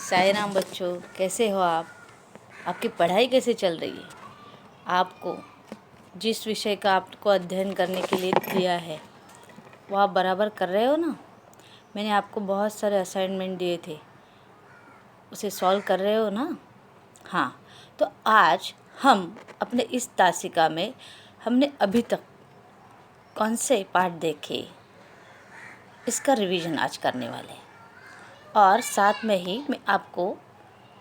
साई राम बच्चों, कैसे हो आप? आपकी पढ़ाई कैसे चल रही है? आपको जिस विषय का आपको अध्ययन करने के लिए दिया है वो आप बराबर कर रहे हो ना? मैंने आपको बहुत सारे असाइनमेंट दिए थे, उसे सॉल्व कर रहे हो ना? हाँ, तो आज हम अपने इस तासिका में हमने अभी तक कौन से पाठ देखे, इसका रिवीजन आज करने वाले हैं। और साथ में ही मैं आपको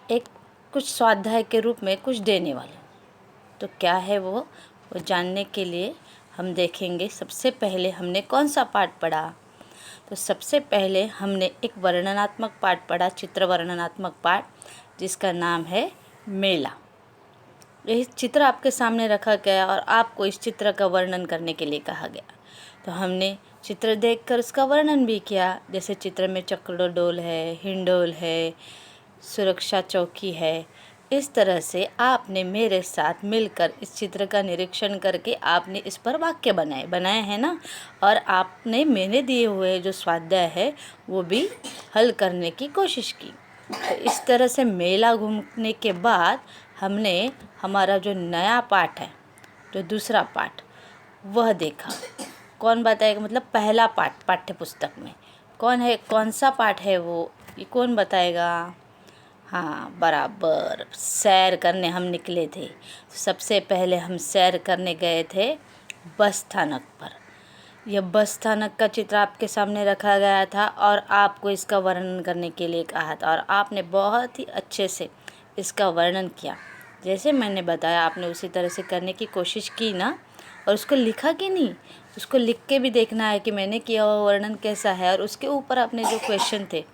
एक कुछ स्वाध्याय के रूप में कुछ देने वाले हूँ। तो क्या है वो जानने के लिए हम देखेंगे। सबसे पहले हमने कौन सा पाठ पढ़ा? तो सबसे पहले हमने एक वर्णनात्मक पाठ पढ़ा, चित्र वर्णनात्मक पाठ, जिसका नाम है मेला। यह चित्र आपके सामने रखा गया और आपको इस चित्र का वर्णन करने के लिए कहा गया। तो हमने चित्र देखकर उसका वर्णन भी किया। जैसे चित्र में चक्रडोल है, हिंडोल है, सुरक्षा चौकी है। इस तरह से आपने मेरे साथ मिलकर इस चित्र का निरीक्षण करके आपने इस पर वाक्य बनाए हैं ना। और आपने मैंने दिए हुए जो स्वाध्याय है वो भी हल करने की कोशिश की। तो इस तरह से मेला घूमने के बाद हमने हमारा जो नया पाठ है, जो दूसरा पाठ, वह देखा। कौन बताएगा? मतलब पहला पाठ पाठ्य पुस्तक में कौन है, कौन सा पाठ है वो, ये कौन बताएगा? हाँ, बराबर, सैर करने हम निकले थे। सबसे पहले हम सैर करने गए थे बस स्थानक पर। यह बस स्थानक का चित्र आपके सामने रखा गया था और आपको इसका वर्णन करने के लिए कहा था, और आपने बहुत ही अच्छे से इसका वर्णन किया। जैसे मैंने बताया आपने उसी तरह से करने की कोशिश की ना। और उसको लिखा कि नहीं, उसको लिख के भी देखना है कि मैंने किया हुआ वर्णन कैसा है। और उसके ऊपर अपने जो क्वेश्चन थे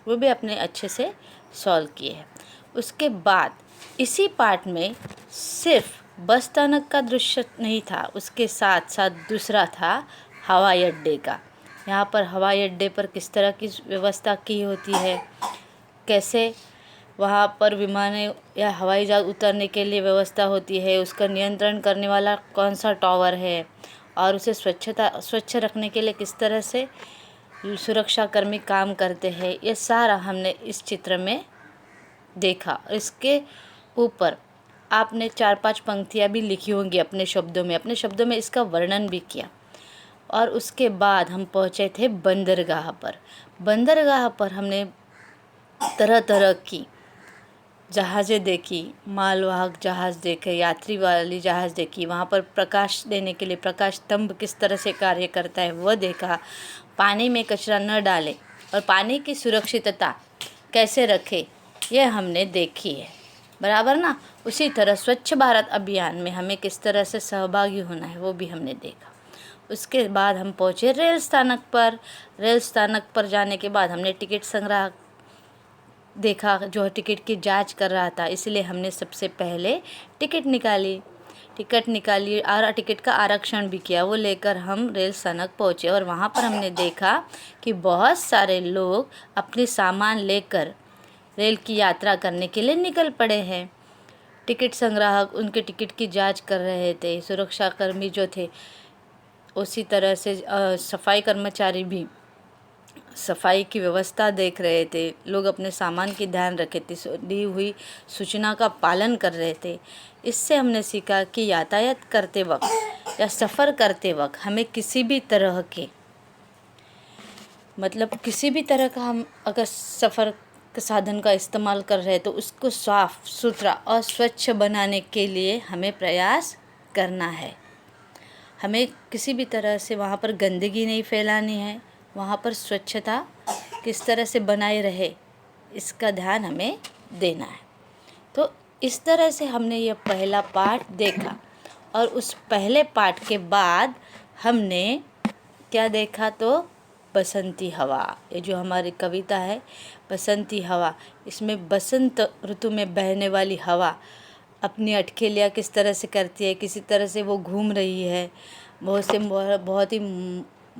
वो भी अपने अच्छे से सॉल्व किए हैं। उसके बाद इसी पार्ट में सिर्फ बस स्थानक का दृश्य नहीं था, उसके साथ साथ दूसरा था हवाई अड्डे का। यहाँ पर हवाई अड्डे पर किस तरह की व्यवस्था की होती है, कैसे वहाँ पर विमानें या हवाई जहाज उतरने के लिए व्यवस्था होती है, उसका नियंत्रण करने वाला कौन सा टावर है, और उसे स्वच्छ रखने के लिए किस तरह से सुरक्षाकर्मी काम करते हैं, ये सारा हमने इस चित्र में देखा। इसके ऊपर आपने 4-5 पंक्तियाँ भी लिखी होंगी अपने शब्दों में इसका वर्णन भी किया। और उसके बाद हम पहुँचे थे बंदरगाह पर। बंदरगाह पर हमने तरह तरह की जहाज़ें देखी, मालवाहक जहाज़ देखे, यात्री वाली जहाज़ देखी। वहाँ पर प्रकाश देने के लिए प्रकाश स्तंभ किस तरह से कार्य करता है वह देखा। पानी में कचरा न डाले और पानी की सुरक्षितता कैसे रखे, यह हमने देखी है, बराबर ना। उसी तरह स्वच्छ भारत अभियान में हमें किस तरह से सहभागी होना है वो भी हमने देखा। उसके बाद हम पहुँचे रेल स्थानक पर। रेल स्थानक पर जाने के बाद हमने टिकट संग्राहक देखा जो टिकट की जांच कर रहा था, इसलिए हमने सबसे पहले टिकट निकाली और टिकट का आरक्षण भी किया। वो लेकर हम रेल स्थानक पहुँचे और वहाँ पर हमने देखा कि बहुत सारे लोग अपने सामान लेकर रेल की यात्रा करने के लिए निकल पड़े हैं। टिकट संग्राहक उनके टिकट की जांच कर रहे थे, सुरक्षाकर्मी जो थे, उसी तरह से सफाई कर्मचारी भी सफाई की व्यवस्था देख रहे थे। लोग अपने सामान की ध्यान रखे थे, दी हुई सूचना का पालन कर रहे थे। इससे हमने सीखा कि यातायात करते वक्त या सफ़र करते वक्त हमें किसी भी तरह का हम अगर सफ़र के साधन का इस्तेमाल कर रहे हैं तो उसको साफ सुथरा और स्वच्छ बनाने के लिए हमें प्रयास करना है। हमें किसी भी तरह से वहाँ पर गंदगी नहीं फैलानी है, वहाँ पर स्वच्छता किस तरह से बनाए रहे इसका ध्यान हमें देना है। तो इस तरह से हमने यह पहला पाठ देखा। और उस पहले पाठ के बाद हमने क्या देखा? तो बसंती हवा, ये जो हमारी कविता है बसंती हवा, इसमें बसंत ऋतु में बहने वाली हवा अपनी अटखेलियाँ किस तरह से करती है, किसी तरह से वो घूम रही है। बहुत ही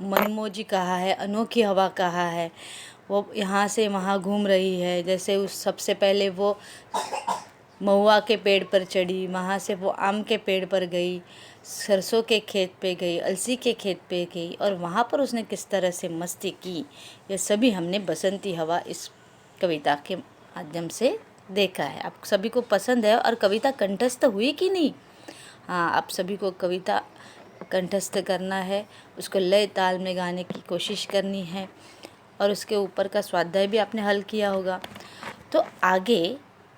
मनमोजी कहा है, अनोखी हवा कहा है। वो यहाँ से वहाँ घूम रही है। जैसे उस सबसे पहले वो महुआ के पेड़ पर चढ़ी, वहाँ से वो आम के पेड़ पर गई, सरसों के खेत पे गई, अलसी के खेत पे गई, और वहाँ पर उसने किस तरह से मस्ती की, ये सभी हमने बसंती हवा इस कविता के माध्यम से देखा है। आप सभी को पसंद है और कविता कंठस्थ हुई कि नहीं? हाँ, आप सभी को कविता कंठस्थ करना है, उसको लय ताल में गाने की कोशिश करनी है और उसके ऊपर का स्वाध्याय भी आपने हल किया होगा। तो आगे,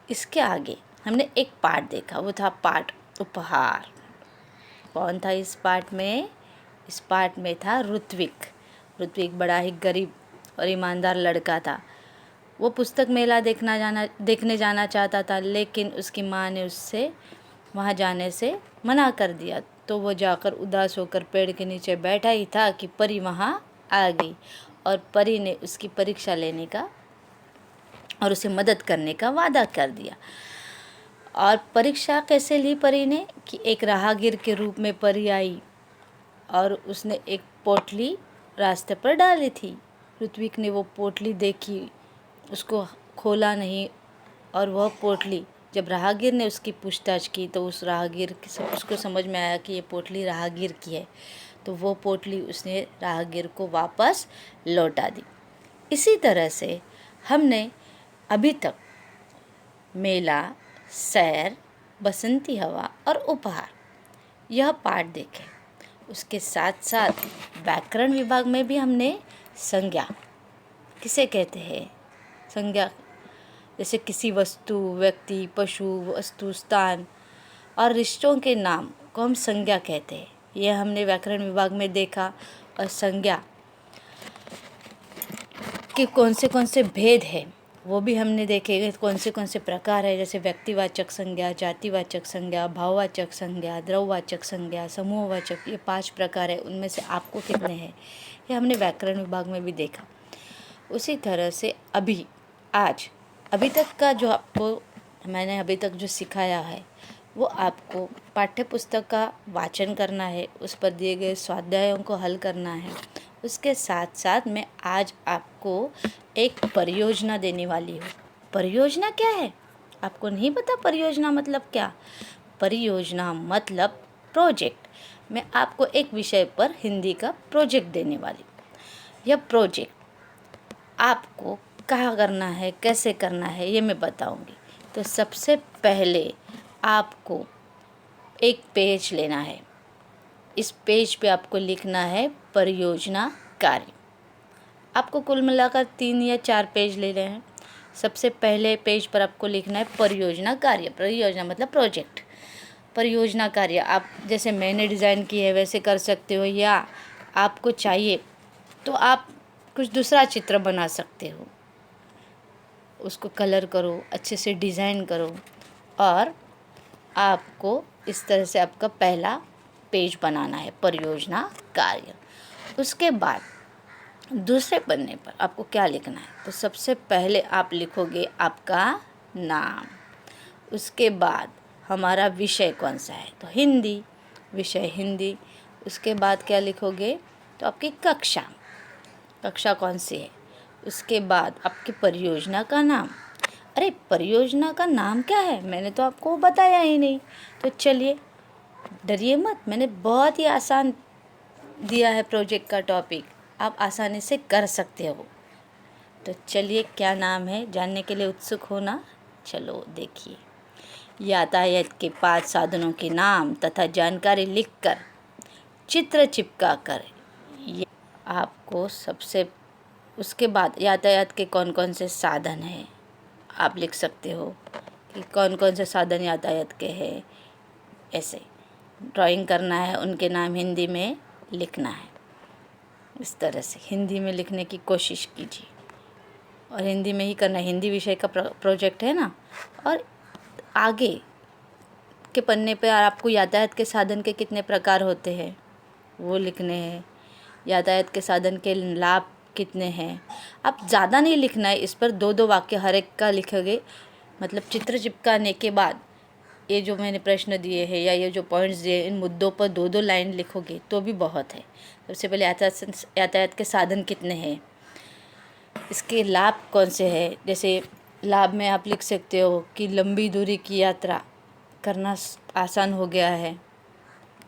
इसके आगे हमने एक पाठ देखा, वो था पाठ उपहार। कौन था इस पाठ में? इस पाठ में था ऋत्विक। ऋत्विक बड़ा ही गरीब और ईमानदार लड़का था। वो पुस्तक मेला देखने जाना चाहता था, लेकिन उसकी माँ ने उससे वहाँ जाने से मना कर दिया। तो वो जाकर उदास होकर पेड़ के नीचे बैठा ही था कि परी वहाँ आ गई और परी ने उसकी परीक्षा लेने का और उसे मदद करने का वादा कर दिया। और परीक्षा कैसे ली परी ने? कि एक राहगीर के रूप में परी आई और उसने एक पोटली रास्ते पर डाली थी। ऋत्विक ने वो पोटली देखी, उसको खोला नहीं, और वह पोटली जब राहगीर ने उसकी पूछताछ की तो उस राहगीर उसको समझ में आया कि ये पोटली राहगीर की है। तो वो पोटली उसने राहगीर को वापस लौटा दी। इसी तरह से हमने अभी तक मेला, सैर, बसंती हवा और उपहार यह पाठ देखे। उसके साथ साथ व्याकरण विभाग में भी हमने संज्ञा किसे कहते हैं? संज्ञा जैसे किसी वस्तु, व्यक्ति, पशु, वस्तु, स्थान और रिश्तों के नाम को हम संज्ञा कहते हैं। यह हमने व्याकरण विभाग में देखा। और संज्ञा के कौन से भेद हैं वो भी हमने देखे, कौन से प्रकार है। जैसे व्यक्तिवाचक संज्ञा, जातिवाचक संज्ञा, भाववाचक संज्ञा, द्रव्यवाचक संज्ञा, समूहवाचक, ये 5 प्रकार है। उनमें से आपको कितने हैं ये हमने व्याकरण विभाग में भी देखा। उसी तरह से अभी तक का जो मैंने अभी तक जो सिखाया है वो आपको पाठ्य पुस्तक का वाचन करना है, उस पर दिए गए स्वाध्यायों को हल करना है। उसके साथ साथ मैं आज आपको एक परियोजना देने वाली हूँ। परियोजना क्या है? आपको नहीं पता परियोजना मतलब क्या? परियोजना मतलब प्रोजेक्ट। मैं आपको एक विषय पर हिंदी का प्रोजेक्ट देने वाली हूँ। यह प्रोजेक्ट आपको कहाँ करना है, कैसे करना है, ये मैं बताऊंगी। तो सबसे पहले आपको एक पेज लेना है। इस पेज पे आपको लिखना है परियोजना कार्य। आपको कुल मिलाकर 3 या 4 पेज ले रहे हैं। सबसे पहले पेज पर आपको लिखना है परियोजना कार्य। परियोजना मतलब प्रोजेक्ट। परियोजना कार्य आप जैसे मैंने डिज़ाइन की है वैसे कर सकते हो, या आपको चाहिए तो आप कुछ दूसरा चित्र बना सकते हो। उसको कलर करो, अच्छे से डिज़ाइन करो और आपको इस तरह से आपका पहला पेज बनाना है परियोजना कार्य। उसके बाद दूसरे पन्ने पर आपको क्या लिखना है? तो सबसे पहले आप लिखोगे आपका नाम। उसके बाद हमारा विषय कौन सा है? तो हिंदी, विषय हिंदी। उसके बाद क्या लिखोगे? तो आपकी कक्षा कौन सी है। उसके बाद आपकी परियोजना का नाम। अरे परियोजना का नाम क्या है? मैंने तो आपको बताया ही नहीं। तो चलिए डरिए मत, मैंने बहुत ही आसान दिया है प्रोजेक्ट का टॉपिक, आप आसानी से कर सकते हो। तो चलिए क्या नाम है जानने के लिए उत्सुक हो ना? चलो देखिए। यातायात के 5 साधनों के नाम तथा जानकारी लिखकर चित्र चिपका कर आपको उसके बाद यातायात के कौन कौन से साधन हैं आप लिख सकते हो कि कौन कौन से साधन यातायात के हैं। ऐसे ड्राइंग करना है, उनके नाम हिंदी में लिखना है। इस तरह से हिंदी में लिखने की कोशिश कीजिए और हिंदी में ही करना है। हिंदी विषय का प्रोजेक्ट है ना। और आगे के पन्ने पे आपको यातायात के साधन के कितने प्रकार होते हैं वो लिखने हैं। यातायात के साधन के लाभ कितने हैं। आप ज़्यादा नहीं लिखना है, इस पर 2-2 वाक्य हर एक का लिखोगे। मतलब चित्र चिपकाने के बाद ये जो मैंने प्रश्न दिए हैं या ये जो पॉइंट्स दिए, इन मुद्दों पर 2-2 लाइन लिखोगे तो भी बहुत है। सबसे पहले यातायात के साधन कितने हैं, इसके लाभ कौन से हैं। जैसे लाभ में आप लिख सकते हो कि लंबी दूरी की यात्रा करना आसान हो गया है,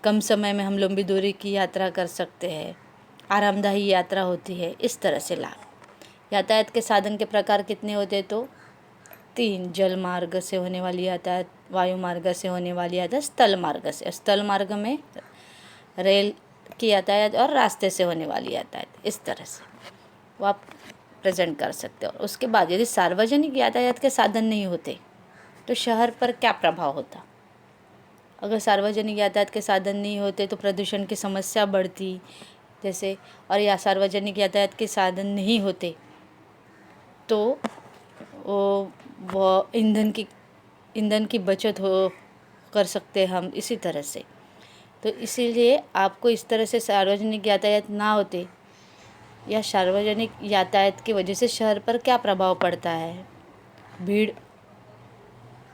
कम समय में हम लंबी दूरी की यात्रा कर सकते हैं, आरामदायी यात्रा होती है। इस तरह से लाभ। यातायात के साधन के प्रकार कितने होते हैं? तो 3 जल मार्ग से होने वाली यातायात, वायु मार्ग से होने वाली यातायात, स्थल मार्ग से। स्थल मार्ग में रेल की यातायात और रास्ते से होने वाली यातायात, इस तरह से वो आप प्रेजेंट कर सकते हो। और उसके बाद यदि सार्वजनिक यातायात के साधन नहीं होते तो शहर पर क्या प्रभाव होता। अगर सार्वजनिक यातायात के साधन नहीं होते तो प्रदूषण की समस्या बढ़ती, जैसे, और या सार्वजनिक यातायात के साधन नहीं होते तो वो ईंधन की बचत कर सकते हम इसी तरह से। तो इसीलिए आपको इस तरह से सार्वजनिक यातायात ना होते या सार्वजनिक यातायात की वजह से शहर पर क्या प्रभाव पड़ता है। भीड़,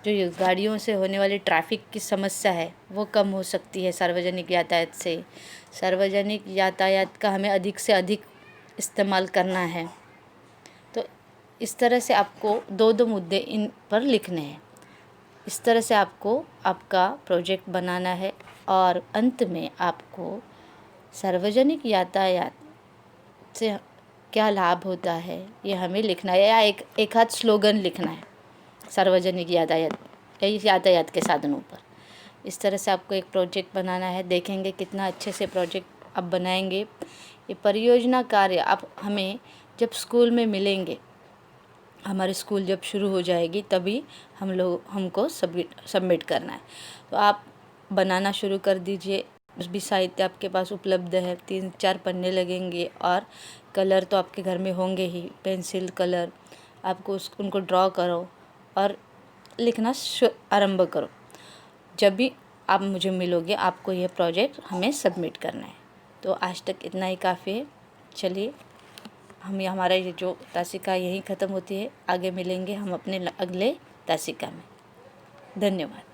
जो ये गाड़ियों से होने वाली ट्रैफिक की समस्या है वो कम हो सकती है सार्वजनिक यातायात से। सार्वजनिक यातायात का हमें अधिक से अधिक इस्तेमाल करना है। तो इस तरह से आपको 2 मुद्दे इन पर लिखने हैं। इस तरह से आपको आपका प्रोजेक्ट बनाना है और अंत में आपको सार्वजनिक यातायात से क्या लाभ होता है ये हमें लिखना है, या एक आध स्लोगन लिखना है सार्वजनिक यातायात के साधनों पर। इस तरह से आपको एक प्रोजेक्ट बनाना है। देखेंगे कितना अच्छे से प्रोजेक्ट आप बनाएंगे। ये परियोजना कार्य आप हमें जब स्कूल में मिलेंगे, हमारे स्कूल जब शुरू हो जाएगी तभी हमको सबमिट करना है। तो आप बनाना शुरू कर दीजिए। उस भी साहित्य आपके पास उपलब्ध है, 3-4 पन्ने लगेंगे और कलर तो आपके घर में होंगे ही, पेंसिल कलर। आपको उनको ड्रॉ करो और लिखना आरंभ करो। जब भी आप मुझे मिलोगे आपको यह प्रोजेक्ट हमें सबमिट करना है। तो आज तक इतना ही काफ़ी है। चलिए, हमारा ये जो तासिका यहीं ख़त्म होती है। आगे मिलेंगे हम अपने अगले तासिका में। धन्यवाद।